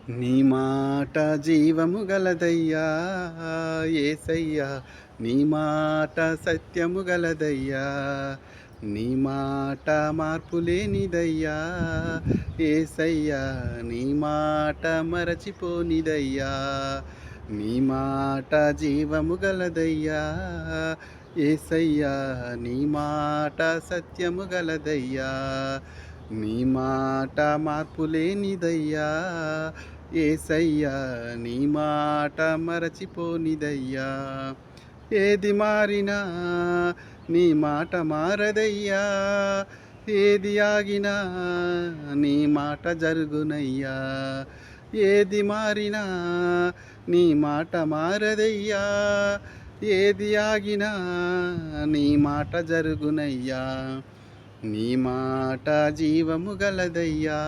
నీ మాట జీవము గలదయ్యా యేసయ్యా, నీ మాట సత్యము గలదయ్యా, నీ మాట మార్పు లేనిదయ్యా యేసయ్యా, నీ మాట మరచిపోనిదయ్యా, నీ మాట జీవము గలదయ్యా యేసయ్యా, నీ మాట సత్యము గలదయ్యా, నీ మాట మార్పు లేనిదయ్యా యేసయ్యా, నీ మాట మరచిపోనిదయ్యా. ఏది మారినా నీ మాట మారదయ్యా, ఏది ఆగినా నీ మాట జరుగునయ్యా. ఏది మారినా నీ మాట మారదయ్యా, ఏది ఆగినా నీ మాట జరుగునయ్యా. నీ మాట జీవము గలదయ్యా